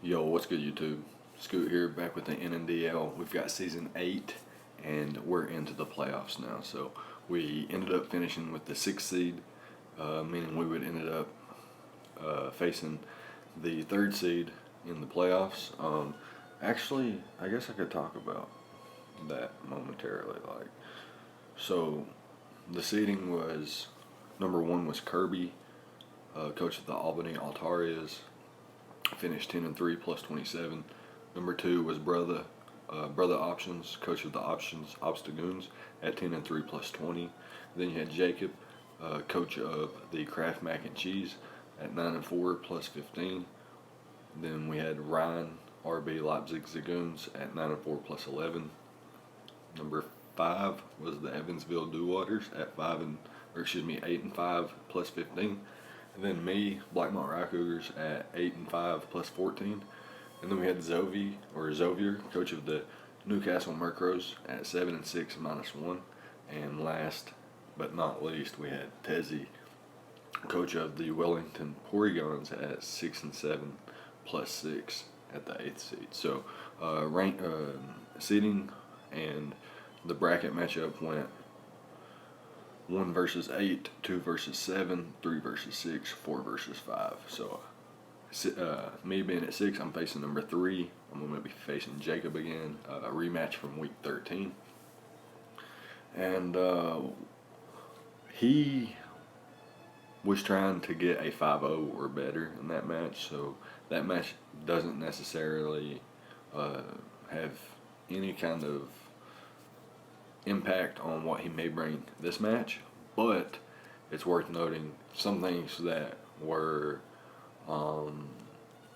Yo, what's good, YouTube? Scoot here, back with the NNDL. We've got season 8, and we're into the playoffs now. So we ended up finishing with the 6th seed, meaning we would ended up facing the 3rd seed in the playoffs. Actually, I guess I could talk about that momentarily. So the seeding was number 1 was Kirby, coach of the Albany Altarias. Finished 10-3 plus 27. Number 2 was Brother Options, coach of the Obstagoons at 10-3 plus 20. Then you had Jacob, coach of the Kraft Mac and Cheese at 9-4 plus 15. Then we had Ryan, RB Leipzig Zagoons at 9-4 plus 11. Number 5 was the Evansville Dewaters at 8-5 plus 15. And then me, Blackmont Rockcougars at 8-5 plus 14. And then we had Zovier, coach of the Newcastle Murkrows at 7-6 minus 1. And last but not least, we had Tezzy, coach of the Wellington Porygons at 6-7 plus 6 at the 8th seed. So seeding and the bracket matchup went 1 versus 8, 2 versus 7, 3 versus 6, 4 versus 5. So, me being at 6, I'm facing number 3. I'm going to be facing Jacob again, a rematch from week 13. And he was trying to get a 5-0 or better in that match. So, that match doesn't necessarily have any kind of impact on what he may bring this match, but it's worth noting some things that were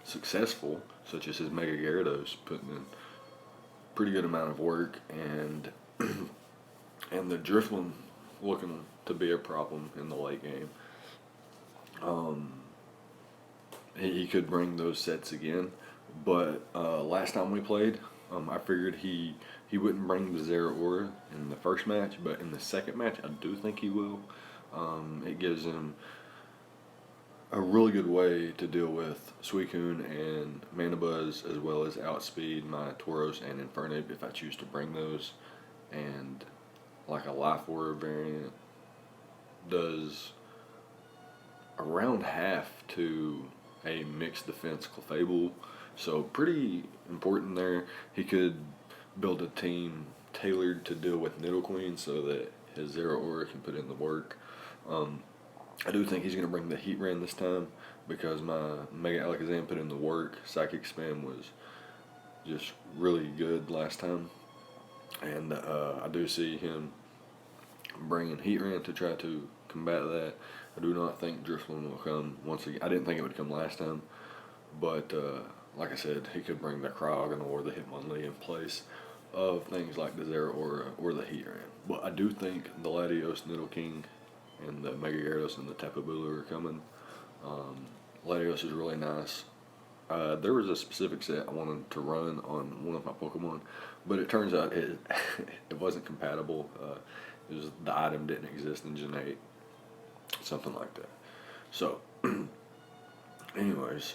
successful, such as his Mega Gyarados putting in pretty good amount of work, and and the Drifloon looking to be a problem in the late game. He could bring those sets again, but last time we played, I figured he wouldn't bring the Zeraora in the first match, but in the second match, I do think he will. It gives him a really good way to deal with Suicune and Manabuzz, as well as outspeed my Tauros and Infernape if I choose to bring those. And like a Life Orb variant does around half to a mixed defense Clefable. So pretty important there. He could build a team tailored to deal with Nidoqueen so that his Zeraora can put in the work. I do think he's going to bring the Heatran this time because my Mega Alakazam put in the work. Psychic Spam was just really good last time. And I do see him bringing Heatran to try to combat that. I do not think Drifloon will come once again. I didn't think it would come last time, but like I said, he could bring the Cryogonal or the Hitmonlee in place of things like the Zeraora or the Heatran. But I do think the Latios, Nidoking, and the Mega Gyarados and the Tapu Bulu are coming. Latios is really nice. There was a specific set I wanted to run on one of my Pokemon, but it turns out it wasn't compatible. It was the item didn't exist in Gen 8, something like that. So, anyways.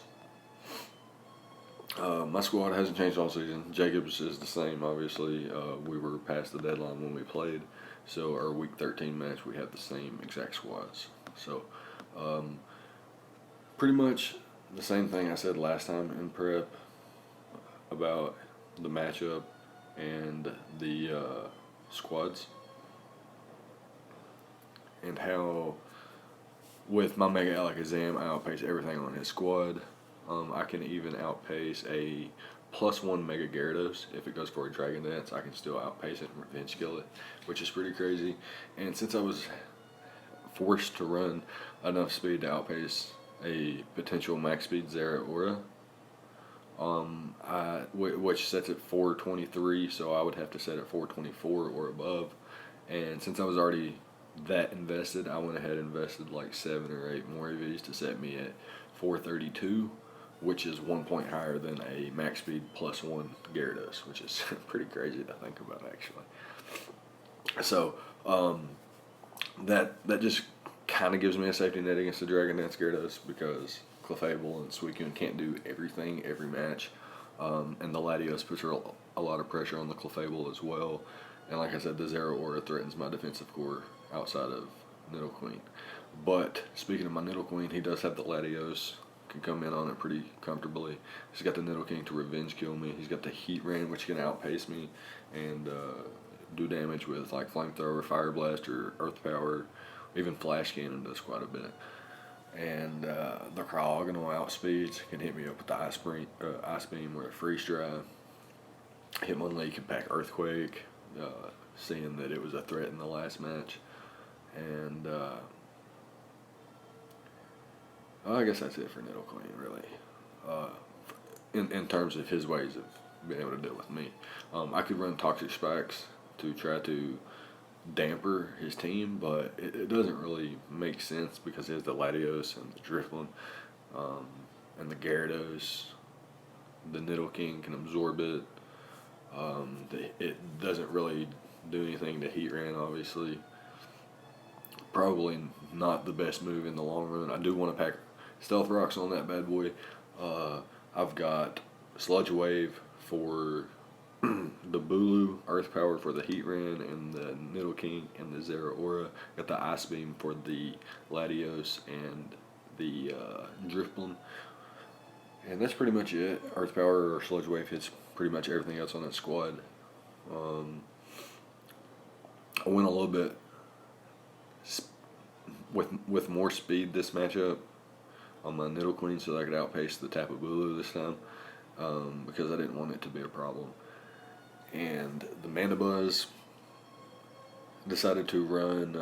My squad hasn't changed all season. Jacob's is the same, obviously. We were past the deadline when we played. So our week 13 match, we have the same exact squads. So pretty much the same thing I said last time in prep about the matchup and the squads. And how with my Mega Alakazam, I outpace everything on his squad. I can even outpace a +1 Mega Gyarados. If it goes for a Dragon Dance, I can still outpace it and Revenge Kill it, which is pretty crazy. And since I was forced to run enough speed to outpace a potential max speed Zeraora, which sets at 423, so I would have to set at 424 or above. And since I was already that invested, I went ahead and invested like 7 or 8 more EVs to set me at 432. Which is 1 point higher than a max speed +1 Gyarados, which is pretty crazy to think about, actually. So that just kind of gives me a safety net against the Dragon Dance Gyarados because Clefable and Suicune can't do everything every match. And the Latios puts a lot of pressure on the Clefable as well. And like I said, the Zero Aura threatens my defensive core outside of Nidoqueen. But speaking of my Nidoqueen, he does have the Latios, can come in on it pretty comfortably. He's got the Nidoking to revenge kill me. He's got the Heatran, which can outpace me and do damage with like Flamethrower, Fire Blast, or Earth Power. Even Flash Cannon does quite a bit. And the Cryogonal outspeeds, can hit me up with the Ice Beam or a Freeze Dry. Hitmonlee can pack Earthquake, seeing that it was a threat in the last match. And I guess that's it for Nidoqueen, really. In terms of his ways of being able to deal with me. I could run Toxic Spikes to try to damper his team, but it doesn't really make sense because he has the Latios and the Drifloon and the Gyarados. The Nidoking can absorb it. It doesn't really do anything to Heatran, obviously. Probably not the best move in the long run. I do want to pack Stealth Rocks on that bad boy. I've got Sludge Wave for the Bulu, Earth Power for the Heatran and the Nidoking and the Zero Aura. Got the Ice Beam for the Latios and the Drifloon. And that's pretty much it. Earth Power or Sludge Wave hits pretty much everything else on that squad. I went a little bit with more speed this matchup on my Nidoqueen so that I could outpace the Tapu Bulu this time, because I didn't want it to be a problem. And the Mandibuzz decided to run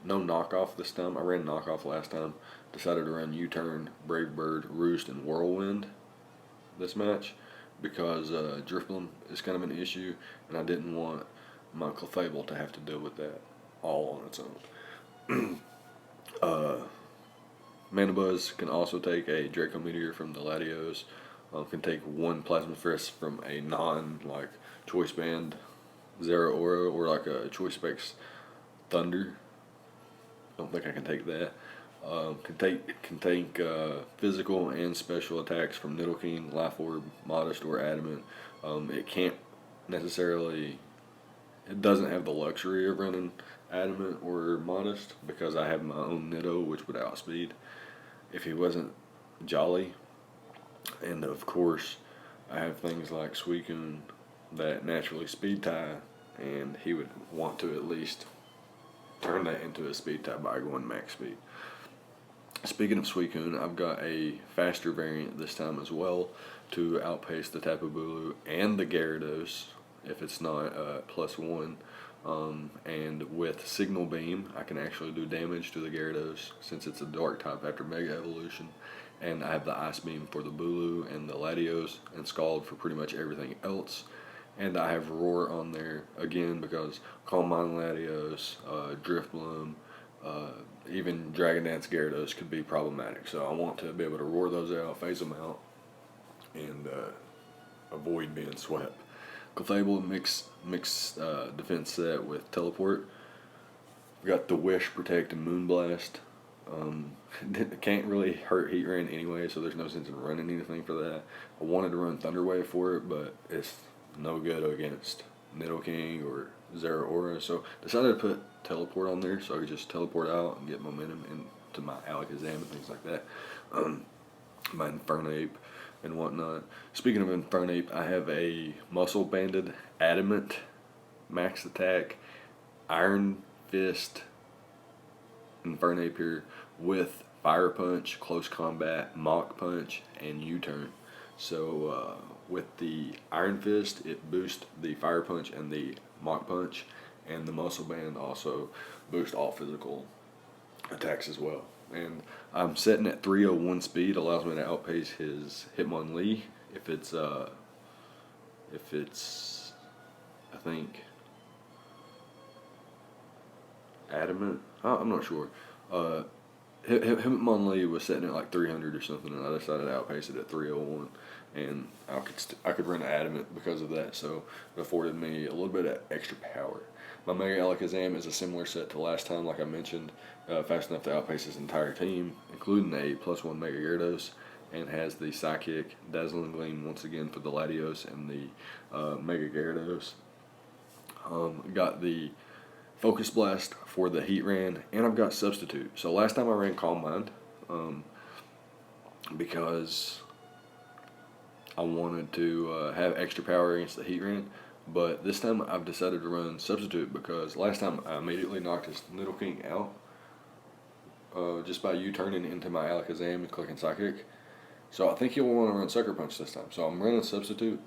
no knockoff this time. I ran knockoff last time. Decided to run U-Turn, Brave Bird, Roost, and Whirlwind this match because Drifloon is kind of an issue, and I didn't want my Clefable to have to deal with that all on its own. Mandibuzz can also take a Draco Meteor from the Latios. Can take one Plasma Frisk from a Choice Band Zero Aura or like a Choice Specs Thunder. Don't think I can take that. Can take physical and special attacks from Nidoking, Life Orb, Modest, or Adamant. It can't necessarily. It doesn't have the luxury of running Adamant or Modest because I have my own Nido, which would outspeed if he wasn't Jolly. And of course, I have things like Suicune that naturally speed tie, and he would want to at least turn that into a speed tie by going max speed. Speaking of Suicune, I've got a faster variant this time as well to outpace the Tapu Bulu and the Gyarados if it's not +1. And with Signal Beam, I can actually do damage to the Gyarados since it's a Dark type after Mega Evolution. And I have the Ice Beam for the Bulu and the Latios, and Scald for pretty much everything else. And I have Roar on there again because Calm Mind Latios, Drifloon, even Dragon Dance Gyarados could be problematic. So I want to be able to roar those out, phase them out, and avoid being swept. Clefable mixed defense set with Teleport. We got the Wish, Protect, and Moonblast. Can't really hurt Heatran anyway, so there's no sense in running anything for that. I wanted to run Thunder Wave for it, but it's no good against Nidoking or Zero Aura, so decided to put Teleport on there so I could just teleport out and get momentum into my Alakazam and things like that. My Infernape and whatnot. Speaking of Infernape, I have a Muscle Banded Adamant max attack Iron Fist Infernape here with Fire Punch, Close Combat, Mach Punch, and U-Turn. So with the Iron Fist, it boosts the Fire Punch and the Mach Punch, and the Muscle Band also boosts all physical attacks as well. And I'm setting at 301 speed, allows me to outpace his Hitmonlee if it's I think Adamant. I'm not sure. Hitmonlee Lee was sitting at like 300 or something, and I decided to outpace it at 301, and I could run adamant because of that, so it afforded me a little bit of extra power. My Mega Alakazam is a similar set to last time, like I mentioned, fast enough to outpace his entire team, including a +1 Mega Gyarados, and has the Psychic, Dazzling Gleam once again for the Latios and the Mega Gyarados. Got the Focus Blast for the Heatran, and I've got Substitute. So last time I ran Calm Mind because I wanted to have extra power against the Heatran, but this time I've decided to run Substitute because last time I immediately knocked his Nidoking out just by U-turning into my Alakazam and clicking Psychic. So I think he'll want to run Sucker Punch this time. So I'm running Substitute.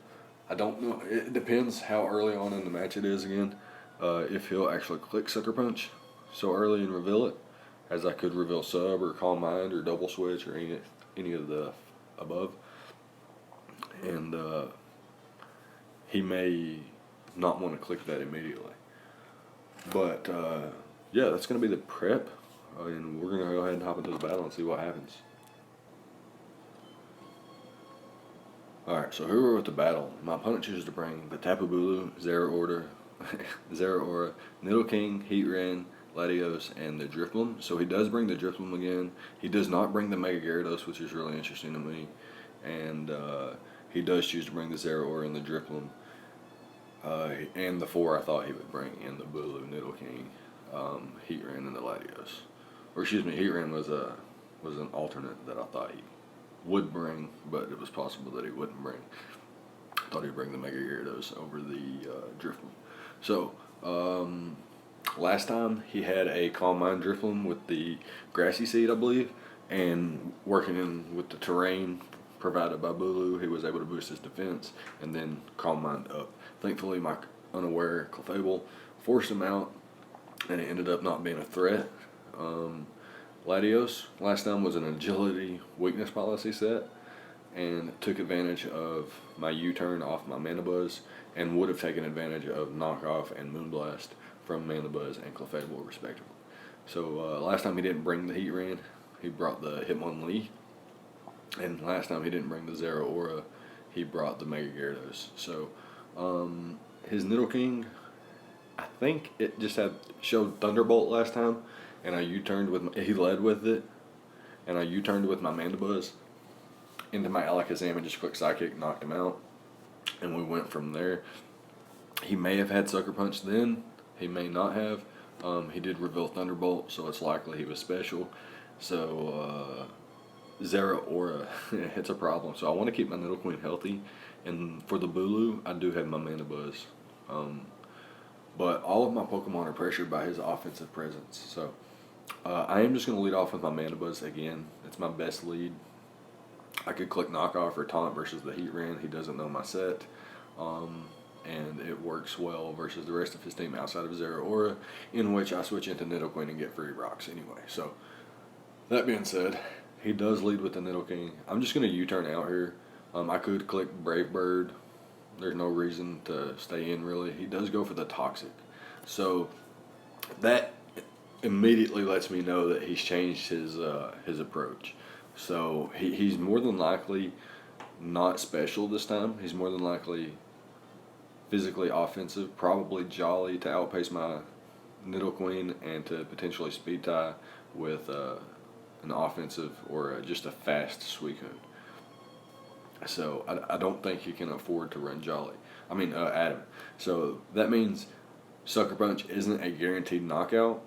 I don't know. It depends how early on in the match it is again. If he'll actually click Sucker Punch so early and reveal it, as I could reveal Sub or Calm Mind or Double Switch or any of the above. And he may not want to click that immediately. But yeah, that's going to be the prep. And we're going to go ahead and hop into the battle and see what happens. Alright, so here we're with the battle. My opponent chooses to bring the Tapu Bulu, Zeraora, Nidoking, Heatran, Latios, and the Drifloon. So he does bring the Drifloon again. He does not bring the Mega Gyarados, which is really interesting to me. And he does choose to bring the Zeraora and the Drifloon. And the 4 I thought he would bring, and the Bulu, Nidoking, Heatran, and the Latios. Or excuse me, Heatran was an alternate that I thought he would bring, but it was possible that he wouldn't bring. I thought he'd bring the Mega Gyarados over the Drifloon. So, last time he had a Calm Mind Drifloon with the Grassy Seed, I believe, and working in with the terrain provided by Bulu, he was able to boost his defense and then Calm Mind up. Thankfully, my unaware Clefable forced him out, and it ended up not being a threat. Latios last time was an agility weakness policy set and took advantage of my U-turn off my Mana Buzz and would have taken advantage of Knockoff and Moonblast from Mana Buzz and Clefable respectively. So last time he didn't bring the Heatran, he brought the Hitmonlee, and last time he didn't bring the Zeraora, he brought the Mega Gyarados. So his Nidoking, I think it just showed Thunderbolt last time, and I U-turned he led with it, and I U-turned with my Mandibuzz into my Alakazam and just quick Psychic, knocked him out, and we went from there. He may have had Sucker Punch then, he may not have. He did reveal Thunderbolt, so it's likely he was special. So Zeraora, it's a problem. So I want to keep my Nidoqueen healthy, and for the Bulu, I do have my Mandibuzz. But all of my Pokemon are pressured by his offensive presence. So I am just going to lead off with my Mandibuzz again. It's my best lead. I could click Knockoff or Taunt versus the Heatran. He doesn't know my set. And it works well versus the rest of his team outside of Zeraora, in which I switch into Nidoqueen and get free rocks anyway. So that being said, he does lead with the Nidoking. I'm just going to U-turn out here. I could click Brave Bird. There's no reason to stay in, really. He does go for the Toxic. So that immediately lets me know that he's changed his approach. So he's more than likely not special this time. He's more than likely physically offensive, probably Jolly to outpace my Nidoqueen and to potentially speed tie with an offensive or just a fast Suicune. So I don't think he can afford to run Adam. So that means Sucker Punch isn't a guaranteed knockout.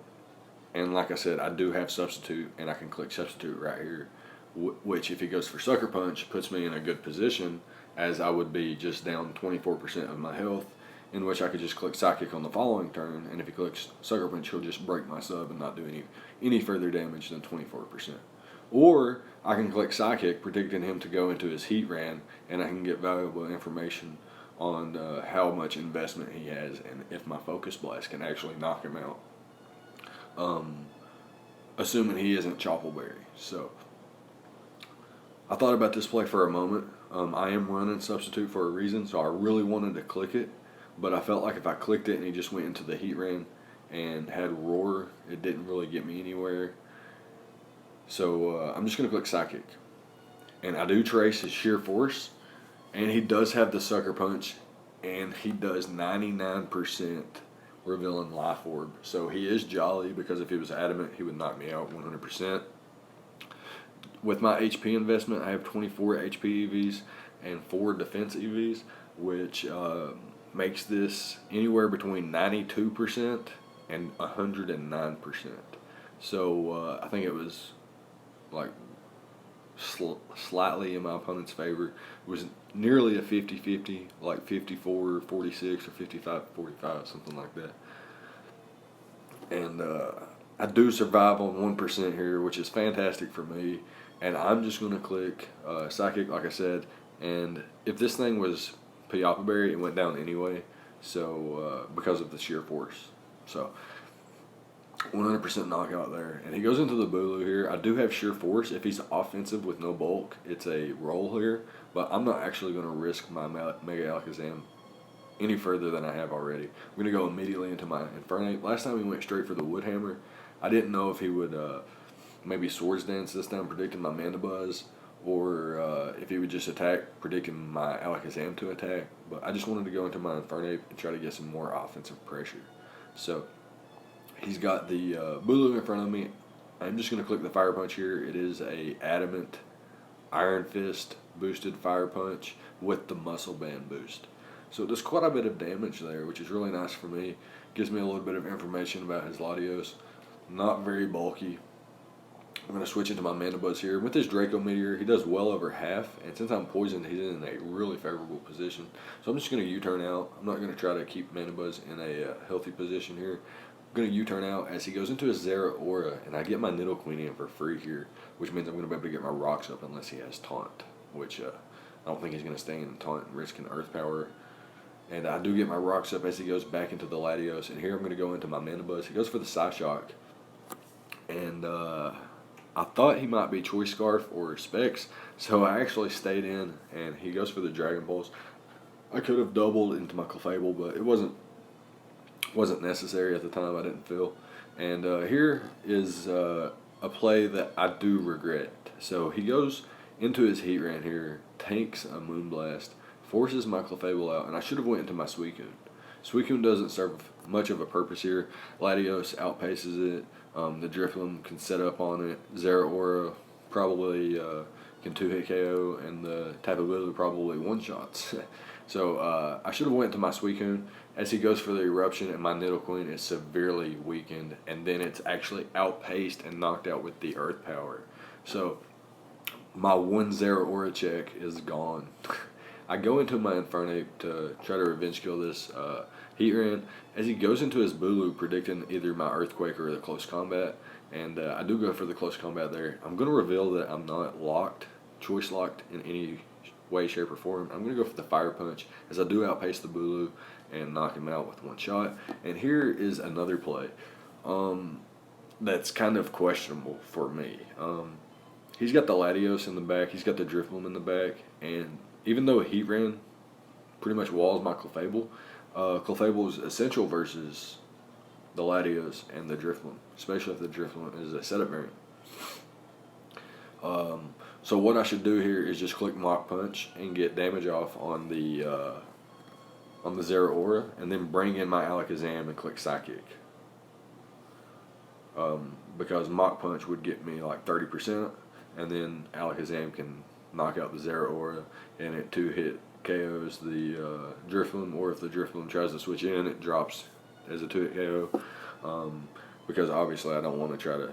And like I said, I do have Substitute, and I can click Substitute right here, which if he goes for Sucker Punch puts me in a good position, as I would be just down 24% of my health, in which I could just click Psychic on the following turn, and if he clicks Sucker Punch, he'll just break my sub and not do any further damage than 24%. Or I can click Psychic, predicting him to go into his Heatran, and I can get valuable information on how much investment he has and if my Focus Blast can actually knock him out. Assuming he isn't Choppleberry. So I thought about this play for a moment. I am running Substitute for a reason, so I really wanted to click it, but I felt like if I clicked it and he just went into the Heatran and had Roar, it didn't really get me anywhere. So I'm just going to click Psychic. And I do trace his sheer force. And he does have the Sucker Punch. And he does 99% revealing Life Orb. So he is jolly, because if he was adamant, he would knock me out 100%. With my HP investment, I have 24 HP EVs and 4 defense EVs, which makes this anywhere between 92% and 109%. So I think it was like slightly in my opponent's favor. It was nearly a 50-50, like 54-46 or 55-45, something like that. And I do survive on 1% here, which is fantastic for me. And I'm just going to click Psychic, like I said. And if this thing was Piapa Berry, it went down anyway. So because of the sheer force. So 100% knockout there. And he goes into the Bulu here. I do have sheer force. If he's offensive with no bulk, it's a roll here. But I'm not actually going to risk my Mega Alakazam any further than I have already. I'm going to go immediately into my Infernape. Last time he went straight for the Wood Hammer. I didn't know if he would maybe Swords Dance this time, predicting my Mandibuzz, or if he would just attack, predicting my Alakazam to attack. But I just wanted to go into my Infernape and try to get some more offensive pressure. So he's got the Bulu in front of me. I'm just going to click the Fire Punch here. It is a Adamant Iron Fist boosted Fire Punch with the Muscle Band boost. So it does quite a bit of damage there, which is really nice for me. Gives me a little bit of information about his Latios. Not very bulky. I'm going to switch into my Mandibuzz here. With this Draco Meteor, he does well over half, and since I'm poisoned, he's in a really favorable position. So I'm just going to U-turn out. I'm not going to try to keep Mandibuzz in a healthy position here. I'm going to U-turn out as he goes into his Zeraora, and I get my Nidoqueen in for free here, which means I'm going to be able to get my rocks up unless he has Taunt, which I don't think he's going to stay in Taunt and risk an Earth Power. And I do get my rocks up as he goes back into the Latios, and here I'm going to go into my Mandibuzz. He goes for the Psyshock, and I thought he might be Choice Scarf or Specs, so I actually stayed in, and he goes for the Dragon Pulse. I could have doubled into my Clefable, but it wasn't necessary at the time. I didn't feel. And here is a play that I do regret. So he goes into his Heatran here, takes a Moonblast, forces my Clefable out, and I should have went into my Suicune. Suicune doesn't serve much of a purpose here. Latios outpaces it. The Drifloon can set up on it. Zeraora probably can 2-hit KO, and the Tapu Bulu probably one-shots. So I should have went to my Suicune as he goes for the Eruption, and my Nidoqueen is severely weakened, and then it's actually outpaced and knocked out with the Earth Power. So my one Zeraora check is gone. I go into my Infernape to try to revenge kill this Heatran as he goes into his Bulu, predicting either my Earthquake or the Close Combat. And I do go for the Close Combat there. I'm going to reveal that I'm not choice locked in any way, shape, or form. I'm going to go for the Fire Punch as I do outpace the Bulu and knock him out with one shot. And here is another play that's kind of questionable for me. He's got the Latios in the back. He's got the Drifloon in the back. And even though Heatran pretty much walls my Clefable, Clefable is essential versus the Latios and the Drifloon, especially if the Drifloon is a setup variant. So what I should do here is just click Mach Punch and get damage off on the Zeraora, and then bring in my Alakazam and click Psychic. Because Mach Punch would get me like 30%, and then Alakazam can knock out the Zeraora, and it 2-hit KOs the Drifloon, or if the Drifloon tries to switch in, it drops as a 2-hit KO. Because obviously I don't want to try to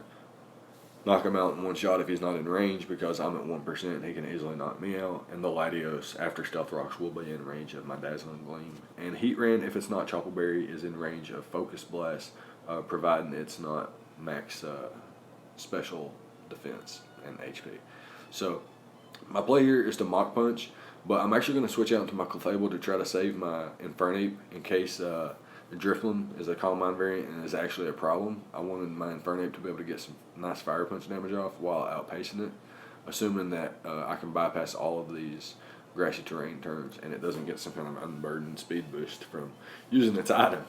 knock him out in one shot if he's not in range, because I'm at 1% and he can easily knock me out. And the Latios, after Stealth Rocks, will be in range of my Dazzling Gleam. And Heatran, if it's not Chople Berry, is in range of Focus Blast, providing it's not max special defense and HP. So my play here is to Mach Punch, but I'm actually going to switch out into my Clefable to try to save my Infernape in case the Drifloon is a Calm Mind variant and is actually a problem. I wanted my Infernape to be able to get some nice Fire Punch damage off while outpacing it, assuming that I can bypass all of these grassy terrain turns and it doesn't get some kind of unburdened speed boost from using its item.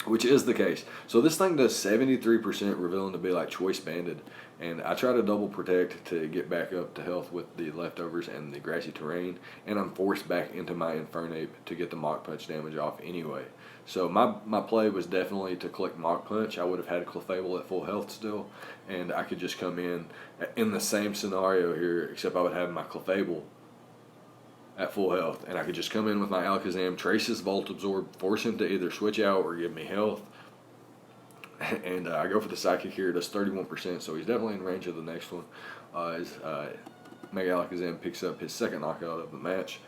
which is the case. So this thing does 73% revealing to be like choice banded, and I try to double protect to get back up to health with the leftovers and the grassy terrain, and I'm forced back into my Infernape to get the Mach Punch damage off anyway. So my play was definitely to click Mach Punch. I would have had Clefable at full health still, and I could just come in the same scenario here, except I would have my Clefable at full health, and I could just come in with my Alakazam, trace his Volt Absorb, force him to either switch out or give me health. And I go for the Psychic here. It does 31%, so he's definitely in range of the next one. As Mega Alakazam picks up his second knockout of the match.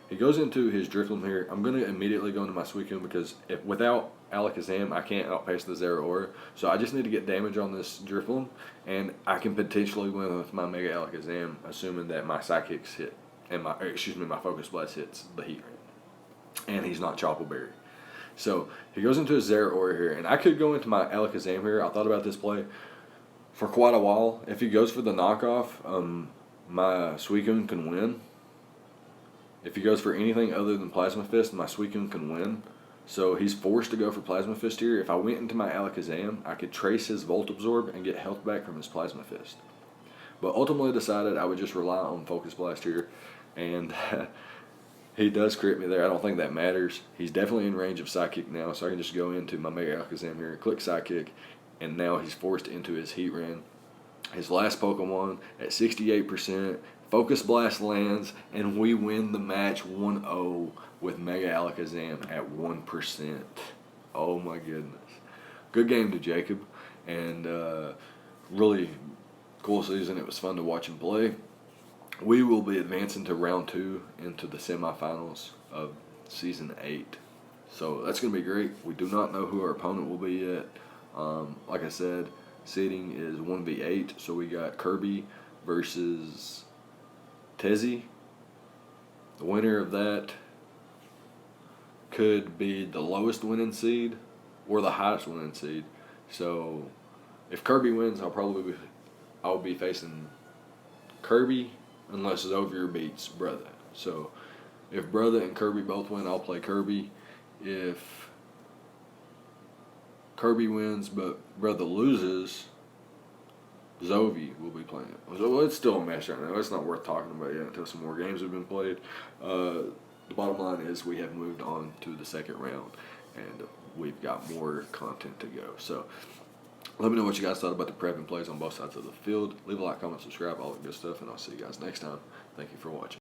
He goes into his Drifloon here. I'm going to immediately go into my Suicune because without Alakazam, I can't outpace the Zeraora. So I just need to get damage on this Drifloon, and I can potentially win with my Mega Alakazam, assuming that my Psychics hit, and my Focus Blast hits the Heat Ring. And he's not Chople Berry. So he goes into his Zeraora here, and I could go into my Alakazam here. I thought about this play for quite a while. If he goes for the knockoff, my Suicune can win. If he goes for anything other than Plasma Fist, my Suicune can win. So he's forced to go for Plasma Fist here. If I went into my Alakazam, I could trace his Volt Absorb and get health back from his Plasma Fist. But ultimately decided I would just rely on Focus Blast here. And he does crit me there. I don't think that matters. He's definitely in range of Psychic now, so I can just go into my Mega Alakazam here, click Psychic, and now he's forced into his Heat Ring. His last Pokemon at 68%. Focus Blast lands, and we win the match 1-0 with Mega Alakazam at 1%. Oh my goodness. Good game to Jacob, and really cool season. It was fun to watch him play. We will be advancing to round 2 into the semifinals of season 8. So that's going to be great. We do not know who our opponent will be yet. Like I said, seeding is 1v8. So we got Kirby versus Tezzy. The winner of that could be the lowest winning seed or the highest winning seed. So if Kirby wins, I'll be facing Kirby unless Xavier beats Brother. So if Brother and Kirby both win, I'll play Kirby. If Kirby wins but Brother loses, Zovi will be playing it. So it's still a mess right now. It's not worth talking about yet until some more games have been played. The bottom line is we have moved on to the second round, and we've got more content to go. So let me know what you guys thought about the prep and plays on both sides of the field. Leave a like, comment, subscribe, all that good stuff, and I'll see you guys next time. Thank you for watching.